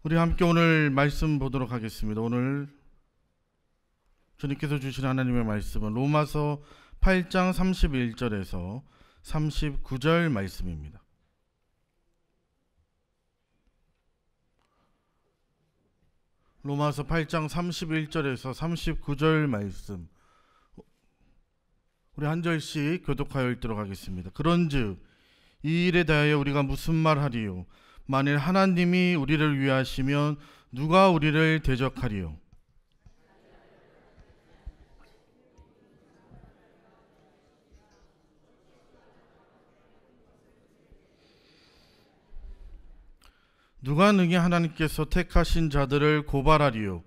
우리 함께 오늘 말씀 보도록 하겠습니다. 오늘 주님께서 주신 하나님의 말씀은 로마서 8장 31절에서 39절 말씀입니다. 로마서 8장 31절에서 39절 말씀, 우리 한 절씩 교독하여 읽도록 하겠습니다. 그런즉 이 일에 대하여 우리가 무슨 말하리요? 만일 하나님이 우리를 위하시면 누가 우리를 대적하리요? 누가 능히 하나님께서 택하신 자들을 고발하리요?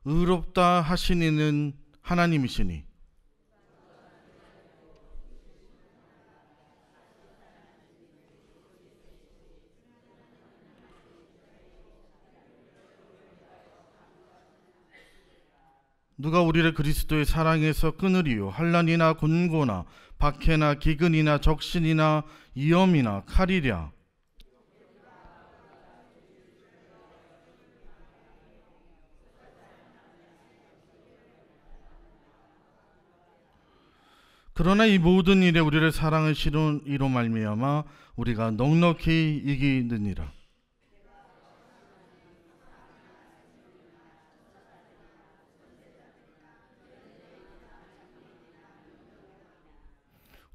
의롭다 하신 이는 하나님이시니. 누가 우리를 그리스도의 사랑에서 끊으리요? 환난이나 곤고나 박해나 기근이나 적신이나 위험이나 칼이랴. 그러나 이 모든 일에 우리를 사랑하시는 이로 말미암아 우리가 넉넉히 이기느니라.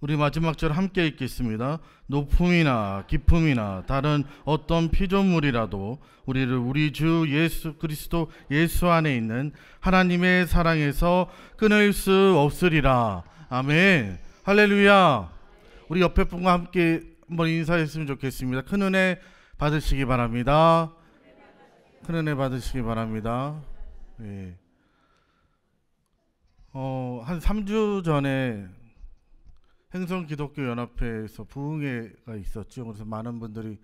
우리 마지막 절 함께 읽겠습니다. 높음이나 깊음이나 다른 어떤 피조물이라도 우리를 우리 주 예수 그리스도 예수 안에 있는 하나님의 사랑에서 끊을 수 없으리라. 아멘. 할렐루야. 우리 옆에 분과 함께 한번 인사했으면 좋겠습니다. 큰 은혜 받으시기 바랍니다. 큰 은혜 받으시기 바랍니다. 예. 한 3주 전에 행성기독교연합회에서 부흥회가 있었죠. 그래서 많은 분들이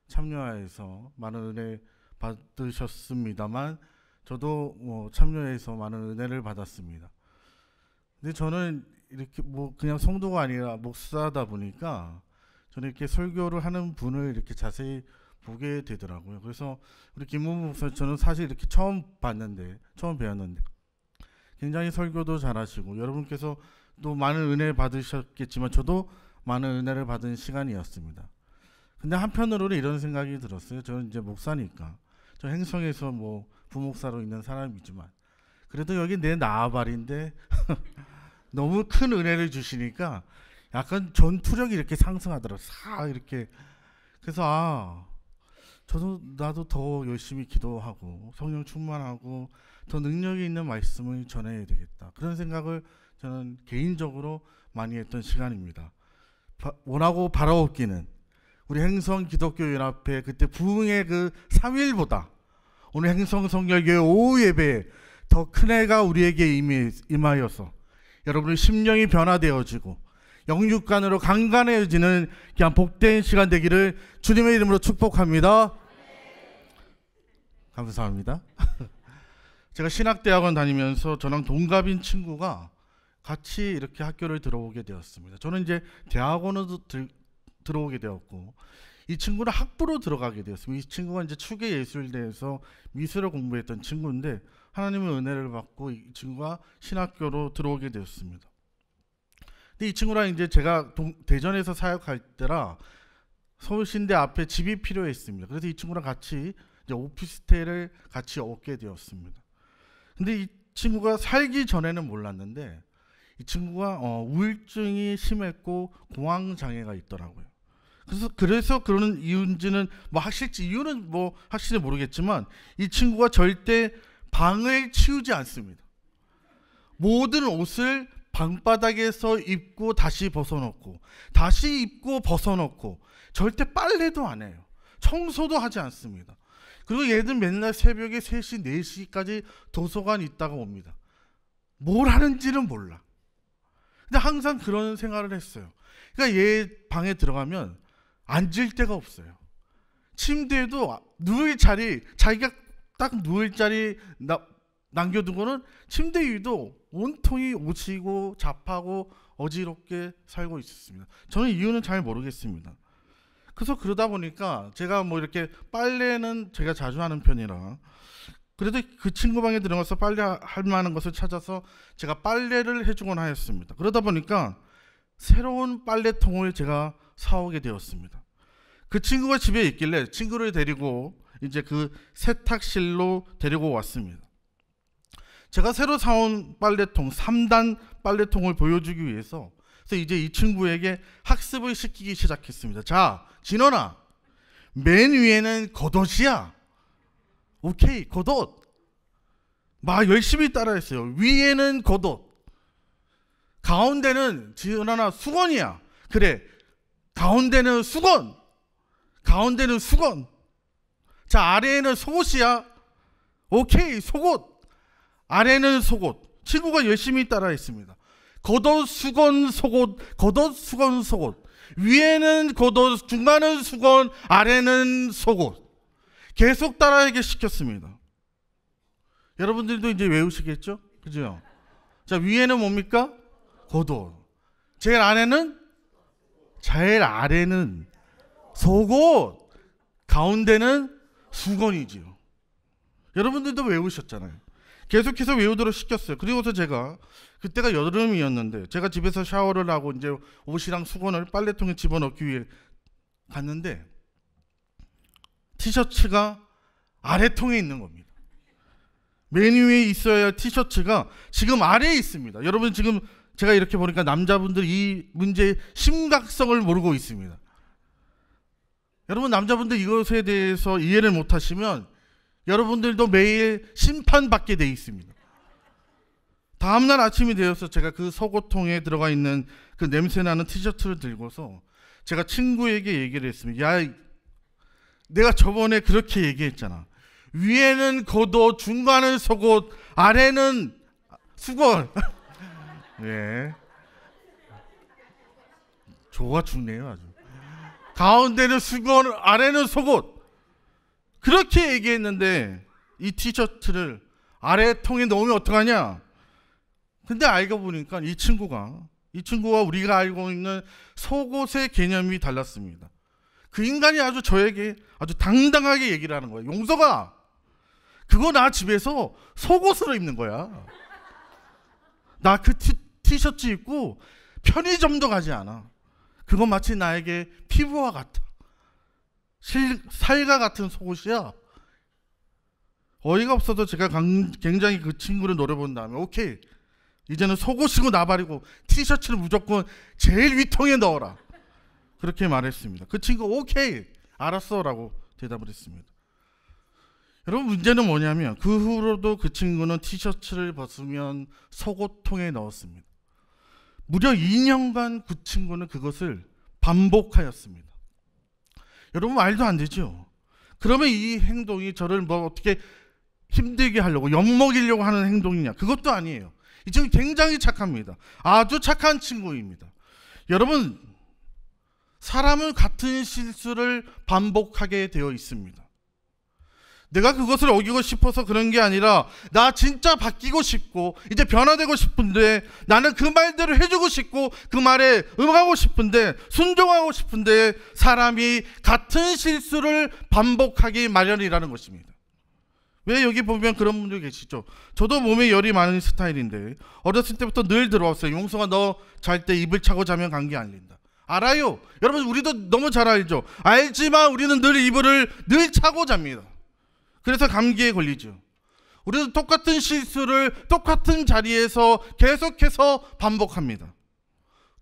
참여해서 많은 은혜 받으셨습니다만 저도 참여해서 많은 은혜를 받았습니다. 근데 저는 이렇게 그냥 성도가 아니라 목사다 보니까 저는 이렇게 설교를 하는 분을 이렇게 자세히 보게 되더라고요. 그래서 우리 김문부 목사 저는 사실 이렇게 처음 배웠는데 굉장히 설교도 잘하시고 여러분께서 또 많은 은혜 받으셨겠지만 저도 많은 은혜를 받은 시간이었습니다. 근데 한편으로는 이런 생각이 들었어요. 저는 이제 목사니까 저 행성에서 부목사로 있는 사람이지만 그래도 여기 내 나아발인데 너무 큰 은혜를 주시니까 약간 전투력이 이렇게 상승하더라고요. 이렇게. 그래서 나도 더 열심히 기도하고 성령 충만하고 더 능력이 있는 말씀을 전해야 되겠다. 그런 생각을 저는 개인적으로 많이 했던 시간입니다. 원하고 바라옵기는 우리 행성기독교연합회 그때 부흥의 그 3일보다 오늘 행성성결교회 오후 예배에 더 큰 해가 우리에게 임하여서 여러분의 심령이 변화되어지고 영육간으로 강간해지는 그냥 복된 시간 되기를 주님의 이름으로 축복합니다. 감사합니다. 제가 신학대학원 다니면서 저랑 동갑인 친구가 같이 이렇게 학교를 들어오게 되었습니다. 저는 이제 대학원으로 들어오게 되었고 이 친구는 학부로 들어가게 되었습니다. 이 친구가 이제 추계예술대에서 미술을 공부했던 친구인데 하나님의 은혜를 받고 이 친구가 신학교로 들어오게 되었습니다. 근데 이 친구랑 이제 제가 대전에서 사역할 때라 서울신대 앞에 집이 필요했습니다. 그래서 이 친구랑 같이 이제 오피스텔을 같이 얻게 되었습니다. 근데 이 친구가 살기 전에는 몰랐는데 이 친구가 우울증이 심했고 공황장애가 있더라고요. 그래서 그러는 이유인지는 이유는 확실히 모르겠지만 이 친구가 절대 방을 치우지 않습니다. 모든 옷을 방바닥에서 입고 다시 벗어놓고 다시 입고 벗어놓고 절대 빨래도 안 해요. 청소도 하지 않습니다. 그리고 얘들 맨날 새벽에 3시, 4시까지 도서관 있다가 옵니다. 뭘 하는지는 몰라. 근데 항상 그런 생활을 했어요. 그러니까 얘 방에 들어가면 앉을 데가 없어요. 침대에도 누울 자리, 자기가 딱 누울 자리 남겨둔 거는 침대 위도 온통이 옷이고 잡하고 어지럽게 살고 있었습니다. 저는 이유는 잘 모르겠습니다. 그래서 그러다 보니까 제가 뭐 이렇게 빨래는 제가 자주 하는 편이라 그래도 그 친구 방에 들어가서 빨래할 만한 것을 찾아서 제가 빨래를 해주곤 하였습니다. 그러다 보니까 새로운 빨래통을 제가 사오게 되었습니다. 그 친구가 집에 있길래 친구를 데리고 이제 그 세탁실로 데리고 왔습니다. 제가 새로 사온 빨래통 3단 빨래통을 보여주기 위해서 그래서 이제 이 친구에게 학습을 시키기 시작했습니다. 자, 진원아, 맨 위에는 겉옷이야. 오케이, 겉옷. 막 열심히 따라했어요. 위에는 겉옷, 가운데는 진원아 수건이야. 그래, 가운데는 수건, 가운데는 수건. 자, 아래에는 속옷이야. 오케이, 속옷. 아래는 속옷. 친구가 열심히 따라했습니다. 겉옷, 수건, 속옷, 겉옷, 수건, 속옷. 위에는 겉옷, 중간은 수건, 아래는 속옷. 계속 따라하게 시켰습니다. 여러분들도 이제 외우시겠죠? 그죠? 자, 위에는 뭡니까? 겉옷. 제일 아래는 속옷. 가운데는 수건이지요. 여러분들도 외우셨잖아요. 계속해서 외우도록 시켰어요. 그리고서 제가 그때가 여름이었는데 제가 집에서 샤워를 하고 이제 옷이랑 수건을 빨래통에 집어넣기 위해 갔는데 티셔츠가 아래통에 있는 겁니다. 맨 위에 있어야 할 티셔츠가 지금 아래에 있습니다. 여러분 지금 제가 이렇게 보니까 남자분들 이 문제의 심각성을 모르고 있습니다. 여러분 남자분들 이것에 대해서 이해를 못하시면 여러분들도 매일 심판받게 돼 있습니다. 다음날 아침이 되어서 제가 그 속옷통에 들어가 있는 그 냄새나는 티셔츠를 들고서 제가 친구에게 얘기를 했습니다. 야, 내가 저번에 그렇게 얘기했잖아. 위에는 겉옷, 중간은 속옷, 아래는 수건. 예. 조가 죽네요 아주. 가운데는 수건, 아래는 속옷. 그렇게 얘기했는데 이 티셔츠를 아래 통에 넣으면 어떡하냐? 근데 알고 보니까 이 친구가 우리가 알고 있는 속옷의 개념이 달랐습니다. 그 인간이 아주 저에게 아주 당당하게 얘기를 하는 거예요. 용서가, 그거 나 집에서 속옷으로 입는 거야. 나 그 티셔츠 입고 편의점도 가지 않아. 그거 마치 나에게 피부와 같아. 살과 같은 속옷이야. 어이가 없어서 제가 굉장히 그 친구를 노려본 다음에 오케이, 이제는 속옷이고 나발이고 티셔츠를 무조건 제일 위통에 넣어라, 그렇게 말했습니다. 그 친구가 오케이 알았어 라고 대답을 했습니다. 여러분 문제는 뭐냐면 그 후로도 그 친구는 티셔츠를 벗으면 속옷통에 넣었습니다. 무려 2년간 그 친구는 그것을 반복하였습니다. 여러분 말도 안 되죠. 그러면 이 행동이 저를 뭐 어떻게 힘들게 하려고 엿먹이려고 하는 행동이냐? 그것도 아니에요. 이 친구 굉장히 착합니다. 아주 착한 친구입니다. 여러분 사람은 같은 실수를 반복하게 되어 있습니다. 내가 그것을 어기고 싶어서 그런 게 아니라 나 진짜 바뀌고 싶고 이제 변화되고 싶은데 나는 그 말대로 해주고 싶고 그 말에 응하고 싶은데 순종하고 싶은데 사람이 같은 실수를 반복하기 마련이라는 것입니다. 왜 여기 보면 그런 분들 계시죠? 저도 몸에 열이 많은 스타일인데 어렸을 때부터 늘 들어왔어요. 용서가 너 잘 때 이불 차고 자면 감기 안 걸린다. 알아요. 여러분 우리도 너무 잘 알죠. 알지만 우리는 늘 이불을 늘 차고 잡니다. 그래서 감기에 걸리죠. 우리도 똑같은 실수를 똑같은 자리에서 계속해서 반복합니다.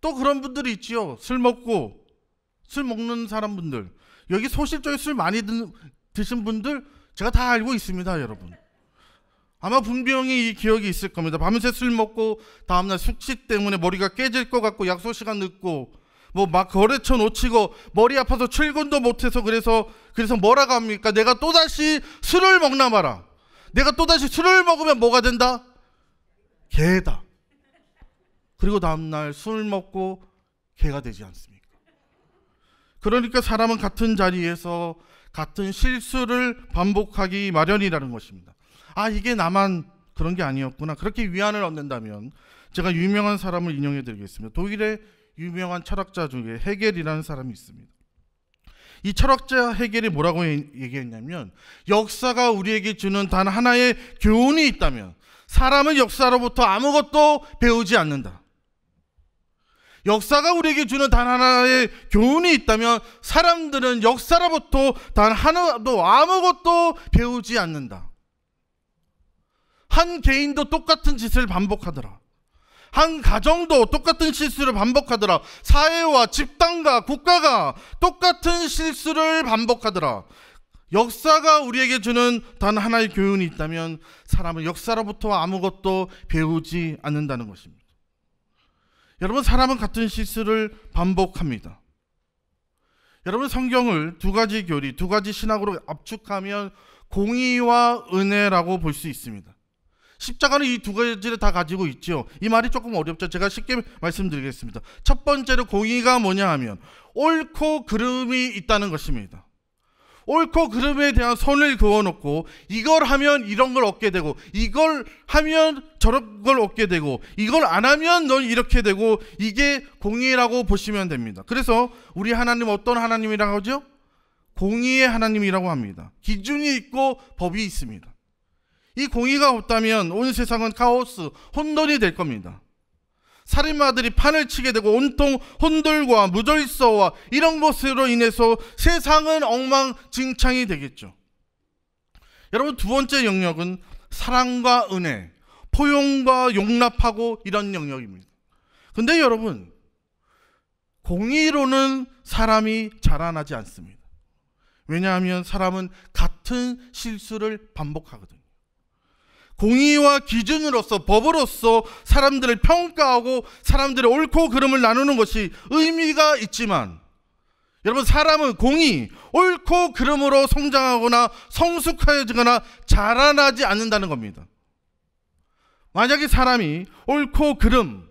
또 그런 분들이 있지요. 술 먹는 사람분들, 여기 소실적인 술 많이 드신 분들 제가 다 알고 있습니다. 여러분 아마 분명히 이 기억이 있을 겁니다. 밤새 술 먹고 다음날 숙취 때문에 머리가 깨질 것 같고 약속 시간 늦고 뭐 막 거래처 놓치고 머리 아파서 출근도 못해서 그래서 뭐라고 합니까? 내가 또다시 술을 먹나 봐라. 내가 또다시 술을 먹으면 뭐가 된다? 개다. 그리고 다음날 술 먹고 개가 되지 않습니까? 그러니까 사람은 같은 자리에서 같은 실수를 반복하기 마련이라는 것입니다. 아, 이게 나만 그런 게 아니었구나. 그렇게 위안을 얻는다면 제가 유명한 사람을 인용해 드리겠습니다. 독일의 유명한 철학자 중에 헤겔이라는 사람이 있습니다. 이 철학자 헤겔이 뭐라고 얘기했냐면, 역사가 우리에게 주는 단 하나의 교훈이 있다면 사람은 역사로부터 아무것도 배우지 않는다. 역사가 우리에게 주는 단 하나의 교훈이 있다면 사람들은 역사로부터 단 하나도 아무것도 배우지 않는다. 한 개인도 똑같은 짓을 반복하더라. 한 가정도 똑같은 실수를 반복하더라. 사회와 집단과 국가가 똑같은 실수를 반복하더라. 역사가 우리에게 주는 단 하나의 교훈이 있다면 사람은 역사로부터 아무것도 배우지 않는다는 것입니다. 여러분, 사람은 같은 실수를 반복합니다. 여러분, 성경을 두 가지 교리, 두 가지 신학으로 압축하면 공의와 은혜라고 볼 수 있습니다. 십자가는 이 두 가지를 다 가지고 있죠. 이 말이 조금 어렵죠. 제가 쉽게 말씀드리겠습니다. 첫 번째로 공의가 뭐냐 하면 옳고 그름이 있다는 것입니다. 옳고 그름에 대한 선을 그어놓고 이걸 하면 이런 걸 얻게 되고 이걸 하면 저런 걸 얻게 되고 이걸 안 하면 넌 이렇게 되고, 이게 공의라고 보시면 됩니다. 그래서 우리 하나님 어떤 하나님이라고 하죠? 공의의 하나님이라고 합니다. 기준이 있고 법이 있습니다. 이 공의가 없다면 온 세상은 카오스, 혼돈이 될 겁니다. 살인마들이 판을 치게 되고 온통 혼돌과 무질서와 이런 것으로 인해서 세상은 엉망진창이 되겠죠. 여러분, 두 번째 영역은 사랑과 은혜, 포용과 용납하고 이런 영역입니다. 근데 여러분, 공의로는 사람이 자라나지 않습니다. 왜냐하면 사람은 같은 실수를 반복하거든요. 공의와 기준으로서, 법으로서 사람들을 평가하고 사람들의 옳고 그름을 나누는 것이 의미가 있지만, 여러분, 사람은 공의, 옳고 그름으로 성장하거나 성숙해지거나 자라나지 않는다는 겁니다. 만약에 사람이 옳고 그름,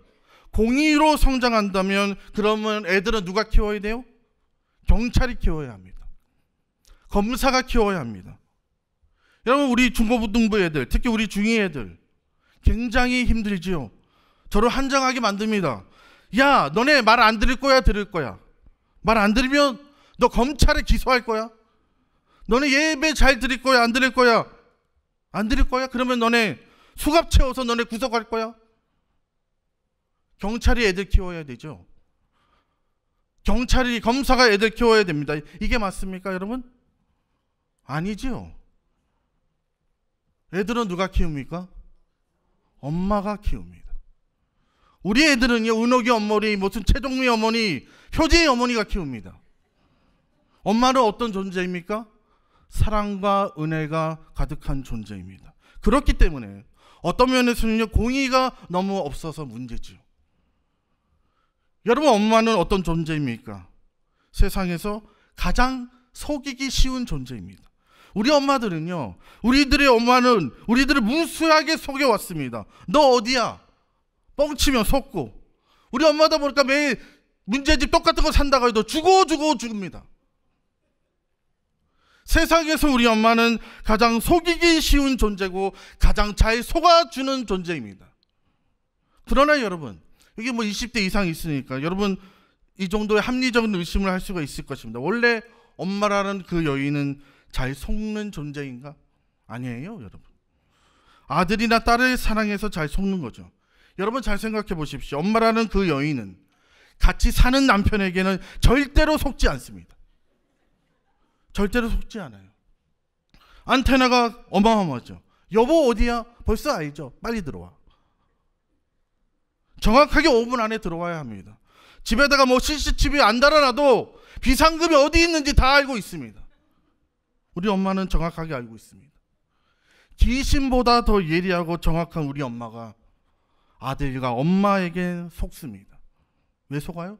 공의로 성장한다면 그러면 애들은 누가 키워야 돼요? 경찰이 키워야 합니다. 검사가 키워야 합니다. 여러분, 우리 중고등부 애들, 특히 우리 중2 애들 굉장히 힘들지요. 저를 한장하게 만듭니다. 야, 너네 말 안 들을 거야, 들을 거야? 말 안 들으면 너 검찰에 기소할 거야? 너네 예배 잘 드릴 거야, 안 드릴 거야? 안 드릴 거야? 그러면 너네 수갑 채워서 너네 구속할 거야? 경찰이 애들 키워야 되죠. 경찰이, 검사가 애들 키워야 됩니다. 이게 맞습니까, 여러분? 아니죠. 애들은 누가 키웁니까? 엄마가 키웁니다. 우리 애들은요, 은옥이 어머니, 무슨 최종미 어머니, 효재의 어머니가 키웁니다. 엄마는 어떤 존재입니까? 사랑과 은혜가 가득한 존재입니다. 그렇기 때문에 어떤 면에서는요, 공의가 너무 없어서 문제죠. 여러분, 엄마는 어떤 존재입니까? 세상에서 가장 속이기 쉬운 존재입니다. 우리 엄마들은요, 우리들의 엄마는 우리들을 무수하게 속여왔습니다. 너 어디야? 뻥치면 속고. 우리 엄마다 보니까 매일 문제집 똑같은 거 산다고 해도 주고 죽습니다. 세상에서 우리 엄마는 가장 속이기 쉬운 존재고 가장 잘 속아주는 존재입니다. 그러나 여러분, 여기 뭐 20대 이상 있으니까 여러분 이 정도의 합리적인 의심을 할 수가 있을 것입니다. 원래 엄마라는 그 여인은 잘 속는 존재인가? 아니에요, 여러분. 아들이나 딸을 사랑해서 잘 속는 거죠. 여러분, 잘 생각해 보십시오. 엄마라는 그 여인은 같이 사는 남편에게는 절대로 속지 않습니다. 절대로 속지 않아요. 안테나가 어마어마하죠. 여보 어디야? 벌써 알죠. 빨리 들어와. 정확하게 5분 안에 들어와야 합니다. 집에다가 뭐 CCTV 안 달아놔도 비상금이 어디 있는지 다 알고 있습니다. 우리 엄마는 정확하게 알고 있습니다. 귀신보다 더 예리하고 정확한 우리 엄마가 아들과 엄마에겐 속습니다. 왜 속아요?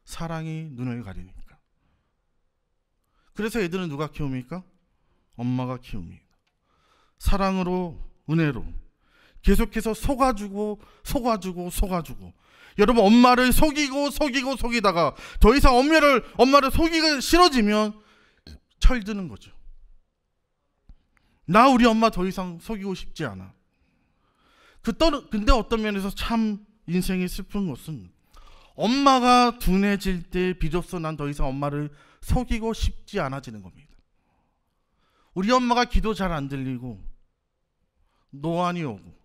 사랑이 눈을 가리니까. 그래서 애들은 누가 키웁니까? 엄마가 키웁니다. 사랑으로, 은혜로 계속해서 속아주고. 여러분, 엄마를 속이다가 더 이상 엄마를 속이기 싫어지면 철드는 거죠. 나 우리 엄마 더 이상 속이고 싶지 않아. 근데 어떤 면에서 참 인생이 슬픈 것은 엄마가 둔해질 때 비로소 난 더 이상 엄마를 속이고 싶지 않아지는 겁니다. 우리 엄마가 기도 잘 안 들리고 노안이 오고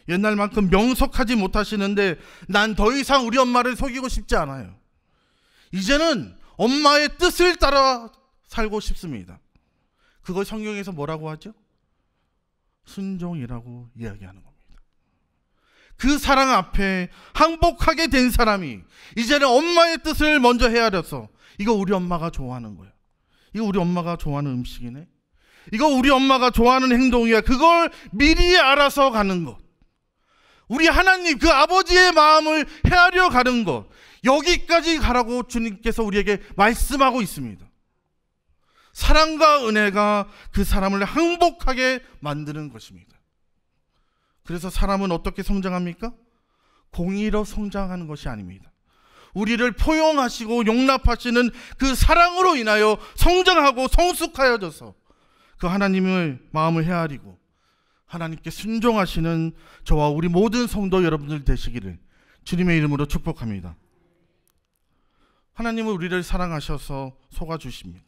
옛날만큼 명석하지 못하시는데 난 더 이상 우리 엄마를 속이고 싶지 않아요. 이제는 엄마의 뜻을 따라 살고 싶습니다. 그걸 성경에서 뭐라고 하죠? 순종이라고 이야기하는 겁니다. 그 사랑 앞에 항복하게 된 사람이 이제는 엄마의 뜻을 먼저 헤아려서 이거 우리 엄마가 좋아하는 거야. 이거 우리 엄마가 좋아하는 음식이네. 이거 우리 엄마가 좋아하는 행동이야. 그걸 미리 알아서 가는 것. 우리 하나님 그 아버지의 마음을 헤아려 가는 것. 여기까지 가라고 주님께서 우리에게 말씀하고 있습니다. 사랑과 은혜가 그 사람을 항복하게 만드는 것입니다. 그래서 사람은 어떻게 성장합니까? 공의로 성장하는 것이 아닙니다. 우리를 포용하시고 용납하시는 그 사랑으로 인하여 성장하고 성숙하여져서 그 하나님의 마음을 헤아리고 하나님께 순종하시는 저와 우리 모든 성도 여러분들 되시기를 주님의 이름으로 축복합니다. 하나님은 우리를 사랑하셔서 속아주십니다.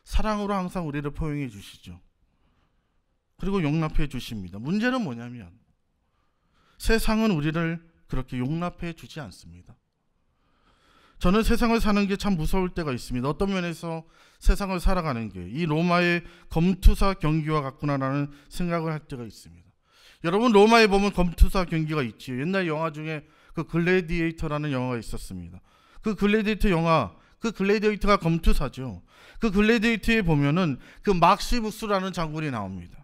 사랑으로 항상 우리를 포용해 주시죠. 그리고 용납해 주십니다. 문제는 뭐냐면 세상은 우리를 그렇게 용납해 주지 않습니다. 저는 세상을 사는 게 참 무서울 때가 있습니다. 어떤 면에서 세상을 살아가는 게 이 로마의 검투사 경기와 같구나라는 생각을 할 때가 있습니다. 여러분 로마에 보면 검투사 경기가 있지요. 옛날 영화 중에 그 글래디에이터라는 영화가 있었습니다. 그 글래디에이터 영화, 그 글래디에이터가 검투사죠. 그 글래디에이터에 보면은 그 막시무스라는 장군이 나옵니다.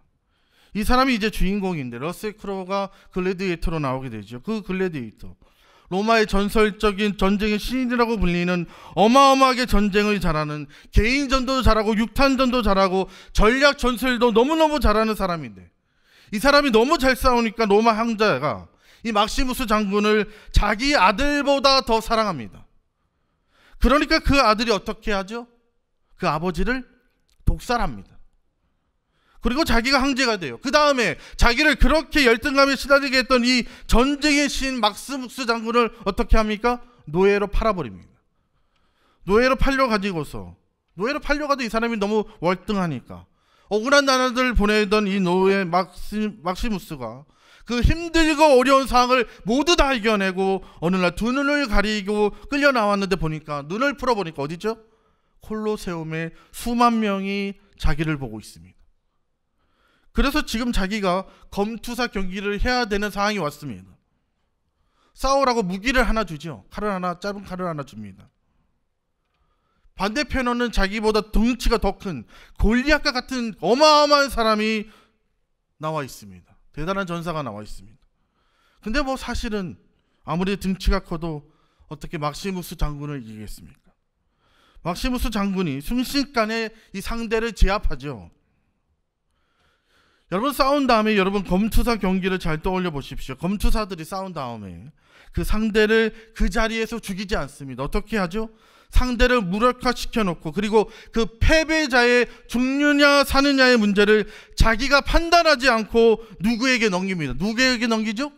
이 사람이 이제 주인공인데 러셀 크로우가 글래디에이터로 나오게 되죠. 그 글래디에이터 로마의 전설적인 전쟁의 신이라고 불리는 어마어마하게 전쟁을 잘하는 개인전도 잘하고 육탄전도 잘하고 전략 전술도 너무너무 잘하는 사람인데 이 사람이 너무 잘 싸우니까 로마 황제가 이 막시무스 장군을 자기 아들보다 더 사랑합니다. 그러니까 그 아들이 어떻게 하죠? 그 아버지를 독살합니다. 그리고 자기가 황제가 돼요. 그 다음에 자기를 그렇게 열등감에 시달리게 했던 이 전쟁의 신 막시무스 장군을 어떻게 합니까? 노예로 팔아버립니다. 노예로 팔려가지고서 노예로 팔려가도 이 사람이 너무 월등하니까 억울한 나라들 보내던 이 노예 막시무스가 그 힘들고 어려운 상황을 모두 다 이겨내고 어느 날 두 눈을 가리고 끌려 나왔는데 보니까 눈을 풀어보니까 어디죠? 콜로세움에 수만 명이 자기를 보고 있습니다. 그래서 지금 자기가 검투사 경기를 해야 되는 상황이 왔습니다. 싸우라고 무기를 하나 주죠. 칼을 하나, 짧은 칼을 하나 줍니다. 반대편에는 자기보다 덩치가 더 큰 골리앗과 같은 어마어마한 사람이 나와 있습니다. 대단한 전사가 나와 있습니다. 근데 뭐 사실은 아무리 등치가 커도 어떻게 막시무스 장군을 이기겠습니까? 막시무스 장군이 순식간에 이 상대를 제압하죠. 여러분 싸운 다음에 여러분 검투사 경기를 잘 떠올려 보십시오. 검투사들이 싸운 다음에 그 상대를 그 자리에서 죽이지 않습니다. 어떻게 하죠? 상대를 무력화시켜 놓고 그리고 그 패배자의 죽느냐 사느냐의 문제를 자기가 판단하지 않고 누구에게 넘깁니다. 누구에게 넘기죠?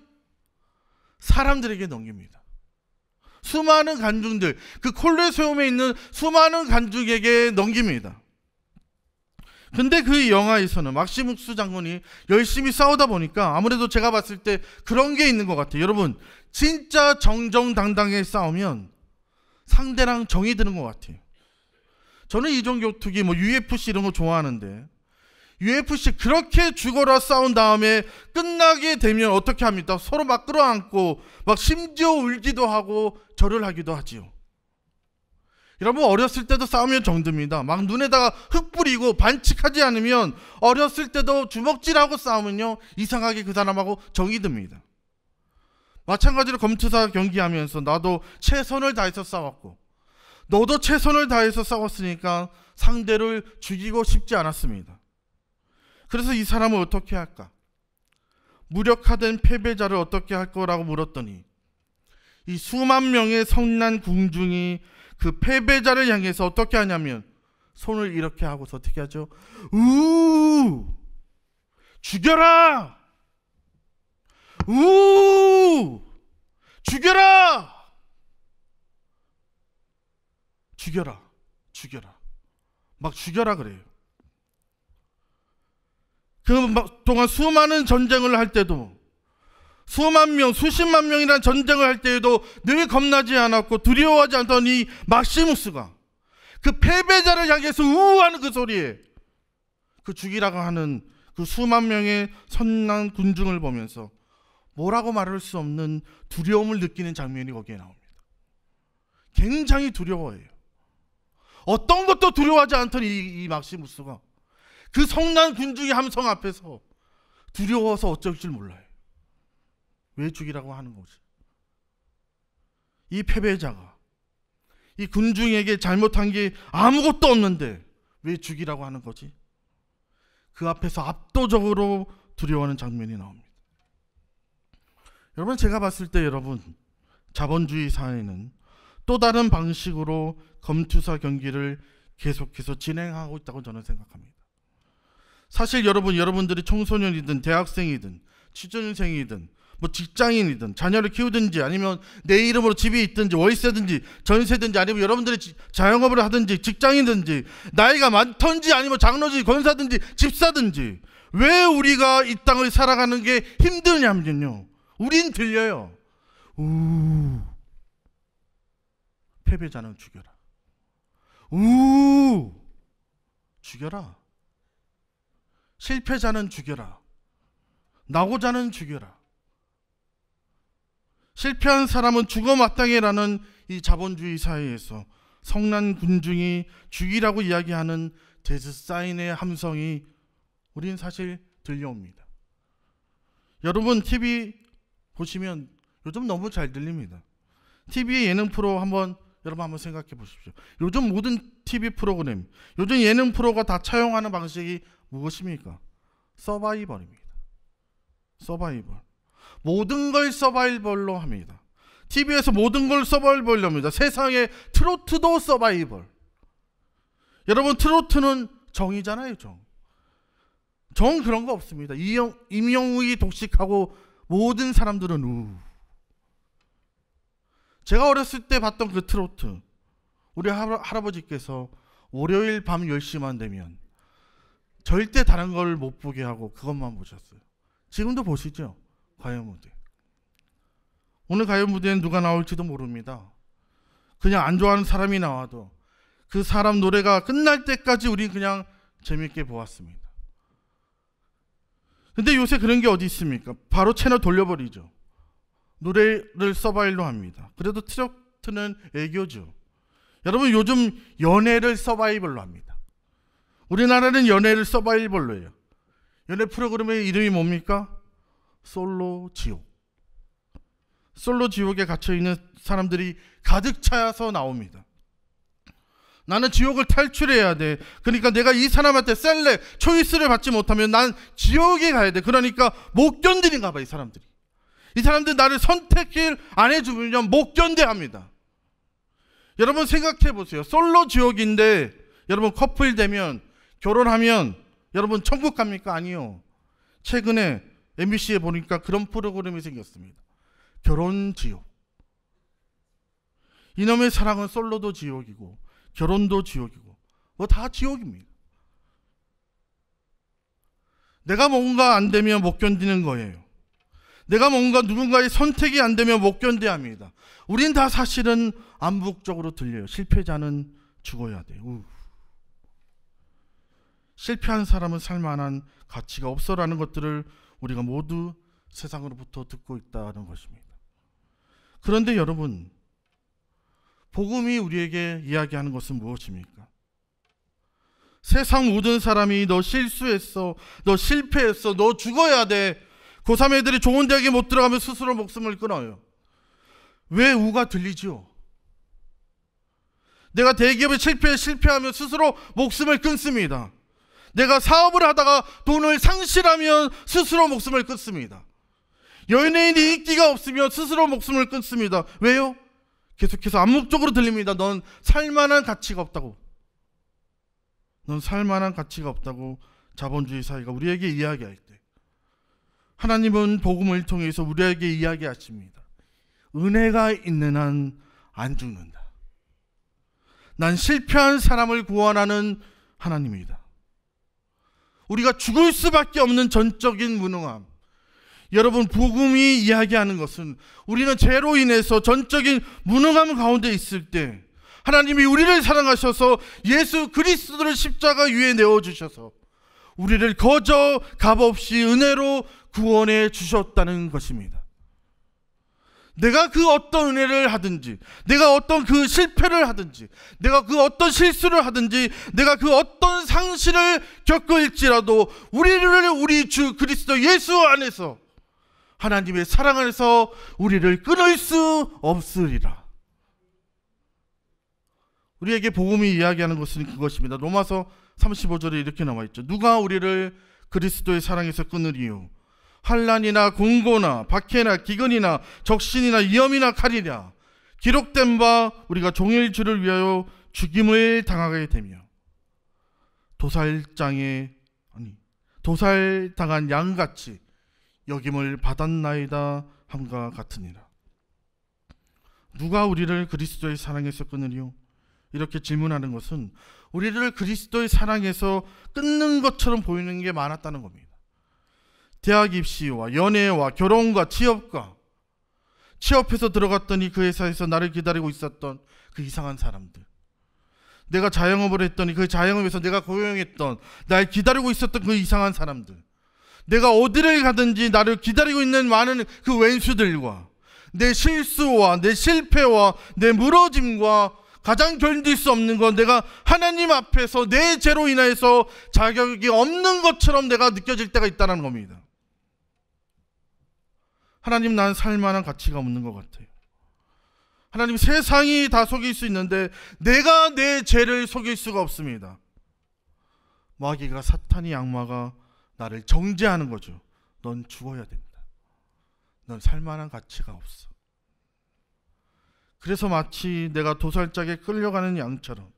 사람들에게 넘깁니다. 수많은 관중들, 그 콜로세움에 있는 수많은 관중에게 넘깁니다. 근데 그 영화에서는 막시무스 장군이 열심히 싸우다 보니까 아무래도 제가 봤을 때 그런 게 있는 것 같아요. 여러분 진짜 정정당당하게 싸우면 상대랑 정이 드는 것 같아요. 저는 이종격투기 뭐 UFC 이런 거 좋아하는데 UFC 그렇게 죽어라 싸운 다음에 끝나게 되면 어떻게 합니까? 서로 막 끌어안고 막 심지어 울기도 하고 절을 하기도 하지요. 여러분 어렸을 때도 싸우면 정듭니다. 막 눈에다가 흙 뿌리고 반칙하지 않으면 어렸을 때도 주먹질하고 싸우면요 이상하게 그 사람하고 정이 듭니다. 마찬가지로 검투사 경기하면서 나도 최선을 다해서 싸웠고 너도 최선을 다해서 싸웠으니까 상대를 죽이고 싶지 않았습니다. 그래서 이 사람을 어떻게 할까? 무력화된 패배자를 어떻게 할 거라고 물었더니 이 수만 명의 성난 궁중이 그 패배자를 향해서 어떻게 하냐면 손을 이렇게 하고서 어떻게 하죠? 우 죽여라! 우 죽여라! 죽여라, 죽여라, 막 죽여라 그래요. 그 동안 수많은 전쟁을 할 때도, 수만 명, 수십만 명이라는 전쟁을 할 때에도 늘 겁나지 않았고 두려워하지 않던 이 막시무스가 그 패배자를 향해서 우우하는 그 소리에 그 죽이라고 하는 그 수만 명의 선난 군중을 보면서 뭐라고 말할 수 없는 두려움을 느끼는 장면이 거기에 나옵니다. 굉장히 두려워해요. 어떤 것도 두려워하지 않던 이 막시무스가 그 성난 군중의 함성 앞에서 두려워서 어쩔 줄 몰라요. 왜 죽이라고 하는 거지? 이 패배자가 이 군중에게 잘못한 게 아무것도 없는데 왜 죽이라고 하는 거지? 그 앞에서 압도적으로 두려워하는 장면이 나옵니다. 여러분, 제가 봤을 때 여러분, 자본주의 사회는 또 다른 방식으로 검투사 경기를 계속해서 진행하고 있다고 저는 생각합니다. 사실 여러분들이 청소년이든 대학생이든 취준생이든 뭐 직장인이든 자녀를 키우든지 아니면 내 이름으로 집이 있든지 월세든지 전세든지 아니면 여러분들이 자영업을 하든지 직장이든지 나이가 많든지 아니면 장로든지 권사든지 집사든지 왜 우리가 이 땅을 살아가는 게 힘드냐면요, 우린 들려요. 패배자는 죽여라. 죽여라. 실패자는 죽여라. 낙오자는 죽여라. 실패한 사람은 죽어 마땅해라는 이 자본주의 사회에서 성난 군중이 죽이라고 이야기하는 데스 사인의 함성이 우린 사실 들려옵니다. 여러분, TV 보시면 요즘 너무 잘 들립니다. TV의 예능 프로 여러분 한번 생각해 보십시오. 요즘 모든 TV 프로그램, 요즘 예능 프로가 다 차용하는 방식이 무엇입니까? 서바이벌입니다. 서바이벌. 모든 걸 서바이벌로 합니다. TV에서 모든 걸 서바이벌로 합니다. 세상에 트로트도 서바이벌. 여러분, 트로트는 정이잖아요, 정. 정 그런 거 없습니다. 임영웅이 독식하고 모든 사람들은 제가 어렸을 때 봤던 그 트로트, 우리 할아버지께서 월요일 밤 10시만 되면 절대 다른 걸 못 보게 하고 그것만 보셨어요. 지금도 보시죠, 가요 무대. 오늘 가요 무대엔 누가 나올지도 모릅니다. 그냥 안 좋아하는 사람이 나와도 그 사람 노래가 끝날 때까지 우린 그냥 재밌게 보았습니다. 근데 요새 그런 게 어디 있습니까? 바로 채널 돌려버리죠. 노래를 서바이벌로 합니다. 그래도 트로트는 애교죠. 여러분, 요즘 연애를 서바이벌로 합니다. 우리나라는 연애를 서바이벌로 해요. 연애 프로그램의 이름이 뭡니까? 솔로 지옥. 솔로 지옥에 갇혀있는 사람들이 가득 차서 나옵니다. 나는 지옥을 탈출해야 돼. 그러니까 내가 이 사람한테 초이스를 받지 못하면 난 지옥에 가야 돼. 그러니까 못 견디는가 봐, 이 사람들이. 이 사람들이 나를 선택을 안 해주면 못 견뎌합니다. 여러분 생각해 보세요. 솔로 지옥인데 여러분 커플 되면, 결혼하면 여러분 천국 갑니까? 아니요. 최근에 MBC에 보니까 그런 프로그램이 생겼습니다. 결혼 지옥. 이놈의 사랑은 솔로도 지옥이고 결혼도 지옥이고 뭐 다 지옥입니다. 내가 뭔가 안 되면 못 견디는 거예요. 내가 뭔가 누군가의 선택이 안 되면 못 견뎌야 합니다. 우린 다 사실은 암묵적으로 들려요. 실패자는 죽어야 돼. 실패한 사람은 살만한 가치가 없어라는 것들을 우리가 모두 세상으로부터 듣고 있다는 것입니다. 그런데 여러분, 복음이 우리에게 이야기하는 것은 무엇입니까? 세상 모든 사람이 너 실수했어, 너 실패했어, 너 죽어야 돼. 고3 애들이 좋은 대학에 못 들어가면 스스로 목숨을 끊어요. 왜 우가 들리죠? 내가 대기업에 실패하면 스스로 목숨을 끊습니다. 내가 사업을 하다가 돈을 상실하면 스스로 목숨을 끊습니다. 연예인이 인기가 없으면 스스로 목숨을 끊습니다. 왜요? 계속해서 암묵적으로 들립니다. 넌 살만한 가치가 없다고. 넌 살만한 가치가 없다고 자본주의 사회가 우리에게 이야기할 때, 하나님은 복음을 통해서 우리에게 이야기하십니다. 은혜가 있는 한 안 죽는다. 난 실패한 사람을 구원하는 하나님이다. 우리가 죽을 수밖에 없는 전적인 무능함. 여러분, 복음이 이야기하는 것은 우리는 죄로 인해서 전적인 무능함 가운데 있을 때 하나님이 우리를 사랑하셔서 예수 그리스도를 십자가 위에 내어주셔서 우리를 거저 값없이 은혜로 구원해 주셨다는 것입니다. 내가 그 어떤 은혜를 하든지, 내가 어떤 그 실패를 하든지, 내가 그 어떤 실수를 하든지, 내가 그 어떤 상실을 겪을지라도 우리를 우리 주 그리스도 예수 안에서 하나님의 사랑 안에서 우리를 끊을 수 없으리라. 우리에게 복음이 이야기하는 것은 그것입니다. 로마서 35절에 이렇게 나와 있죠. 누가 우리를 그리스도의 사랑에서 끊으리요? 환난이나 공고나 박해나 기근이나 적신이나 위험이나 칼이냐. 기록된 바 우리가 종일 주를 위하여 죽임을 당하게 되며 도살당한 양같이 여김을 받았나이다 함과 같으니라. 누가 우리를 그리스도의 사랑에서 끊으리요? 이렇게 질문하는 것은 우리를 그리스도의 사랑에서 끊는 것처럼 보이는 게 많았다는 겁니다. 대학 입시와 연애와 결혼과 취업해서 들어갔더니 그 회사에서 나를 기다리고 있었던 그 이상한 사람들, 내가 자영업을 했더니 그 자영업에서 내가 고용했던 날 기다리고 있었던 그 이상한 사람들, 내가 어디를 가든지 나를 기다리고 있는 많은 그 왼수들과 내 실수와 내 실패와 내 무너짐과 가장 견딜 수 없는 건 내가 하나님 앞에서 내 죄로 인하여서 자격이 없는 것처럼 내가 느껴질 때가 있다는 겁니다. 하나님, 난 살만한 가치가 없는 것 같아요. 하나님, 세상이 다 속일 수 있는데 내가 내 죄를 속일 수가 없습니다. 마귀가, 사탄이, 악마가 나를 정죄하는 거죠. 넌 죽어야 된다. 넌 살만한 가치가 없어. 그래서 마치 내가 도살장에 끌려가는 양처럼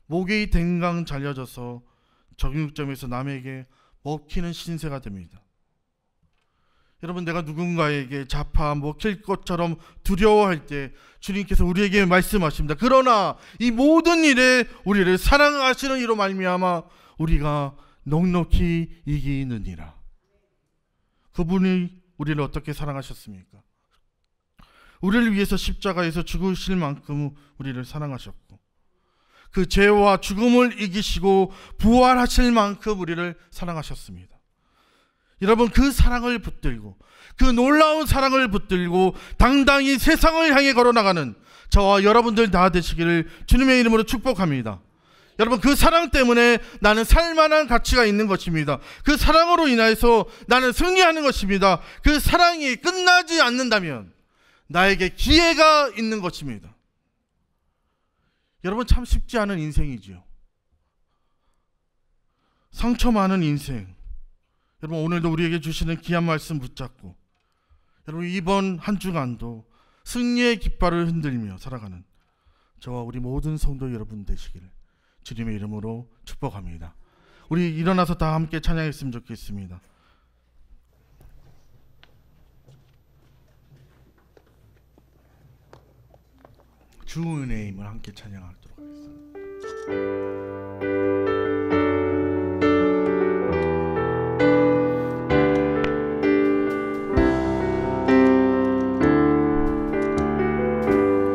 목이 댕강 잘려져서 정육점에서 남에게 먹히는 신세가 됩니다. 여러분, 내가 누군가에게 잡아 먹힐 것처럼 두려워할 때 주님께서 우리에게 말씀하십니다. 그러나 이 모든 일에 우리를 사랑하시는 이로 말미암아 우리가 넉넉히 이기느니라. 그분이 우리를 어떻게 사랑하셨습니까? 우리를 위해서 십자가에서 죽으실 만큼 우리를 사랑하셨고, 그 죄와 죽음을 이기시고 부활하실 만큼 우리를 사랑하셨습니다. 여러분, 그 사랑을 붙들고, 그 놀라운 사랑을 붙들고 당당히 세상을 향해 걸어나가는 저와 여러분들 다 되시기를 주님의 이름으로 축복합니다. 여러분, 그 사랑 때문에 나는 살만한 가치가 있는 것입니다. 그 사랑으로 인해서 나는 승리하는 것입니다. 그 사랑이 끝나지 않는다면 나에게 기회가 있는 것입니다. 여러분, 참 쉽지 않은 인생이지요. 상처 많은 인생. 여러분, 오늘도 우리에게 주시는 귀한 말씀 붙잡고 여러분, 이번 한 주간도 승리의 깃발을 흔들며 살아가는 저와 우리 모든 성도 여러분 되시기를 주님의 이름으로 축복합니다. 우리 일어나서 다 함께 찬양했으면 좋겠습니다. 주 은혜의 힘을 함께 찬양하도록 하겠습니다.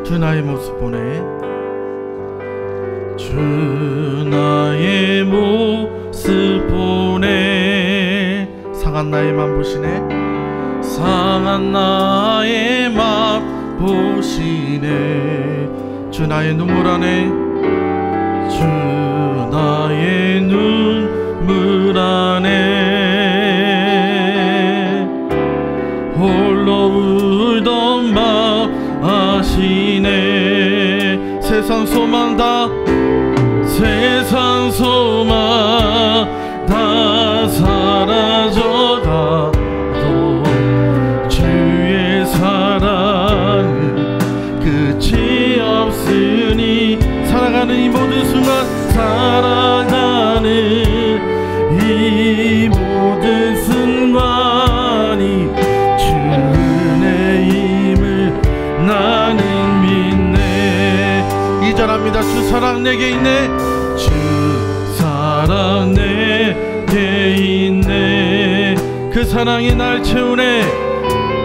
주 나의 모습 보내, 주 나의 모습 보내, 상한 나의 맘 보시네, 상한 나의 맘 보시네. 주 나의 눈물 안에, 주 나의 눈물 안에 홀로 울던 밤 아시네. 세상 소망 다, 세상 소망 다 사라져가도 주의 사랑은 끝이 없으니, 살아가는 이 모든 순간, 살아가는 이 모든 순간이 주 은혜임을 나는 믿네. 이전합니다. 주 사랑 내게 있네. 주 사랑 내게 있네. 그 사랑이 날 채우네.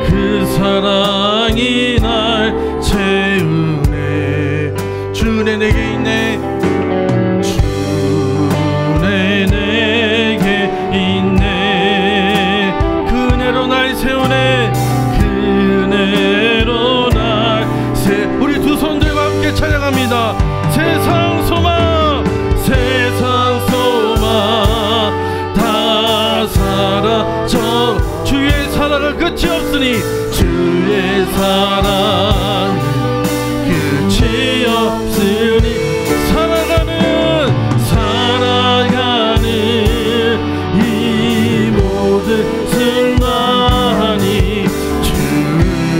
그 사랑이 날 채우네. 주 은혜 내게 있네. 주 은혜 내게 있네. 그 은혜로 날 세우네. 그 은혜로 날 세. 우리 두 손들과 함께 찬양합니다. 세상 소망, 세상 소망 다 사라져. 주의 사랑은 끝이 없으니, 주의 사랑 끝이 없으니, 살아가는 이 모든 순간이 주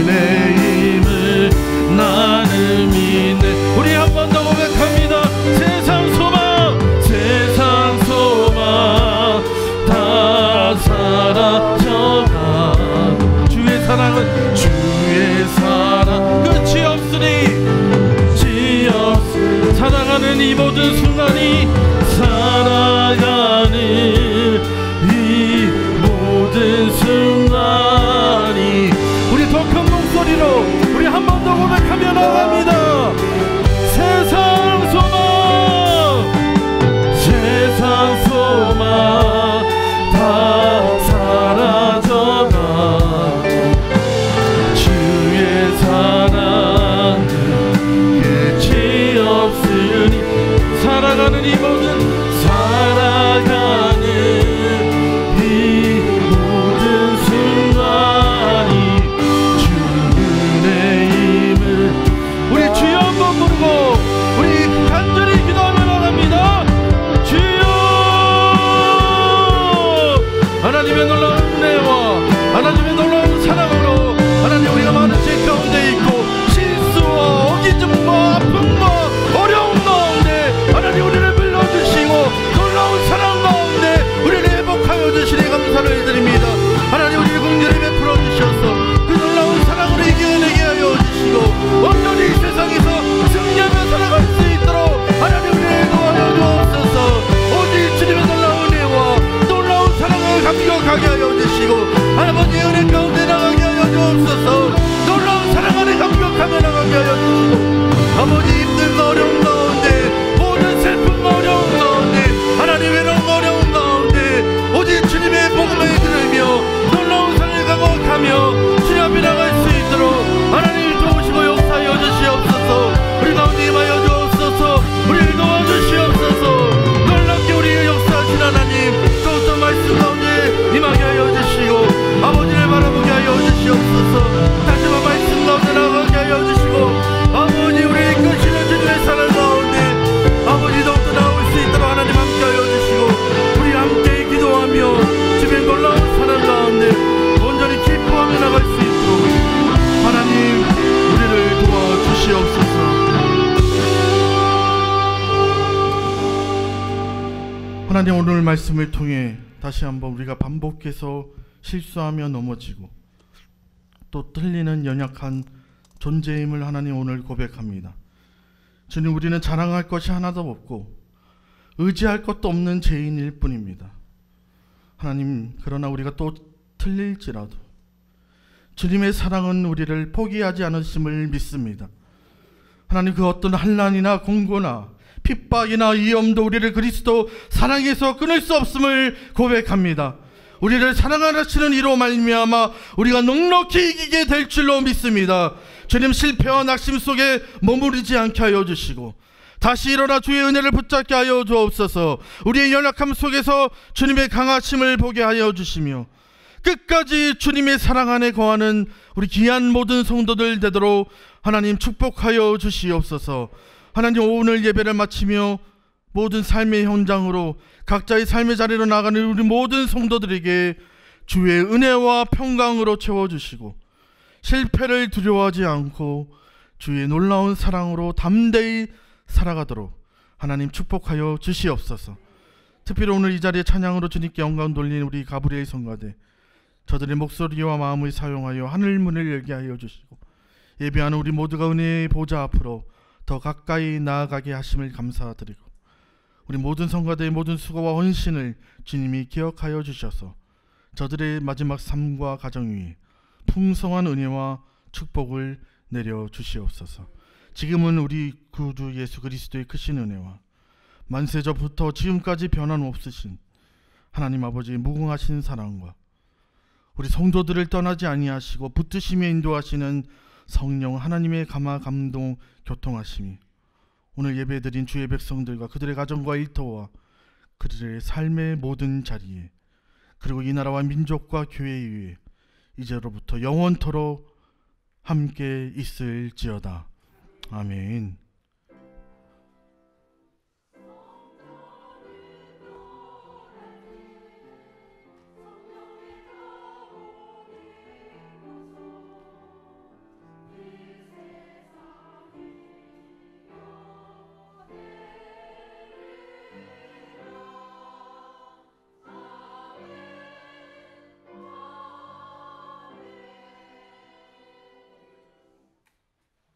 은혜임을 나는 믿네. 우리 한 번 더 고백합니다. 세상 소망, 세상 소망 다 사라져가. 주의 사랑은, 주의 사랑 끝이 없으니, 살아가는 이 모든 순간이, 살아가는 이 모든 순간이. 우리 더 큰 목소리로 우리 한 번 더 고백하며 나갑니다. 세상 소망, 세상 소망 다 사라져가. 주의 사랑 끝이 없으니, 살아가는 이 모든, 살아가는 이 모든 순간이 주 은혜임을. 우리 주여 한번 부르고 우리 간절히 기도하며 나갑니다. 주여, 하나님의 놀라운 은혜와 하나님의 놀라운 사랑으로 하나님, 우리가 많은 죄 가운데 있고 실수와 어기즘과 아픔과 어려움 가운데 하나님 우리를 불러주시고 놀라운 사랑 가운데 우리를 회복하여 주시니 감사를 드립니다. 하나님, 우리를 긍휼히 베풀어 주셔서 그 놀라운 사랑으로 이겨내게 하여 주시고 온전히 이 세상에서 승리하며 살아갈 수 있도록 하나님 우리를 도와여 주옵소서. 오직 주님의 놀라운 은혜와 놀라운 사랑을 감격하게 하여 주시고 아버지의 은혜 가운데 나가게 하여 주옵소서. 놀라운 사랑 안에 감격하며 나가게 하여 주시고 아버지, 힘든 어려운 가운데, 모든 슬픔 어려운 가운데, 하나님 외로운 어려운 가운데 오직 주님의 복음을 들으며 놀라운 사랑을 감격하며 주님 앞에 나갈 수 있도록 하나님 도우시고 역사하여 주시옵소서. 우리 가운데 임하여 주옵소서. 우리를 도와주시옵소서. 놀랍게 우리의 역사하신 하나님, 또또 말씀 가운데 임하게 하여 주시고 아버지를 바라보게 하여 주시옵소서. 다시 한번 말씀 가운데 나가게 하여 주시고 아버지, 우리의 이끄시는 주님의 사랑 가운데 아버지 더욱더 나올 수 있도록 하나님 함께 하여 주시고 우리 함께 기도하며 주의 놀라운 사랑 가운데 온전히 기뻐하며 나갈 수 있도록 하나님 우리를 도와주시옵소서. 하나님, 오늘 말씀을 통해 다시 한번 우리가 반복해서 실수하며 넘어지고 또 틀리는 연약한 존재임을 하나님 오늘 고백합니다. 주님, 우리는 자랑할 것이 하나도 없고 의지할 것도 없는 죄인일 뿐입니다. 하나님, 그러나 우리가 또 틀릴지라도 주님의 사랑은 우리를 포기하지 않으심을 믿습니다. 하나님, 그 어떤 환난이나 공고나 핍박이나 위험도 우리를 그리스도 사랑에서 끊을 수 없음을 고백합니다. 우리를 사랑하시는 이로 말미암아 우리가 넉넉히 이기게 될 줄로 믿습니다. 주님, 실패와 낙심 속에 머무르지 않게 하여 주시고 다시 일어나 주의 은혜를 붙잡게 하여 주옵소서. 우리의 연약함 속에서 주님의 강하심을 보게 하여 주시며 끝까지 주님의 사랑 안에 거하는 우리 귀한 모든 성도들 되도록 하나님 축복하여 주시옵소서. 하나님, 오늘 예배를 마치며 모든 삶의 현장으로 각자의 삶의 자리로 나가는 우리 모든 성도들에게 주의 은혜와 평강으로 채워주시고 실패를 두려워하지 않고 주의 놀라운 사랑으로 담대히 살아가도록 하나님 축복하여 주시옵소서. 특별히 오늘 이 자리에 찬양으로 주님께 영광 돌리는 우리 가브리엘 성가대, 저들의 목소리와 마음을 사용하여 하늘 문을 열게 하여 주시고 예배하는 우리 모두가 은혜의 보좌 앞으로 더 가까이 나아가게 하심을 감사드리고 우리 모든 성가대의 모든 수고와 헌신을 주님이 기억하여 주셔서 저들의 마지막 삶과 가정 위에 풍성한 은혜와 축복을 내려 주시옵소서. 지금은 우리 구주 예수 그리스도의 크신 은혜와 만세전부터 지금까지 변함없으신 하나님 아버지의 무궁하신 사랑과 우리 성도들을 떠나지 아니하시고 붙드시며 인도하시는 성령 하나님의 감화 감동 교통하심이 오늘 예배드린 주의 백성들과 그들의 가정과 일터와 그들의 삶의 모든 자리에 그리고 이 나라와 민족과 교회 위에 이제로부터 영원토록 함께 있을지어다. 아멘.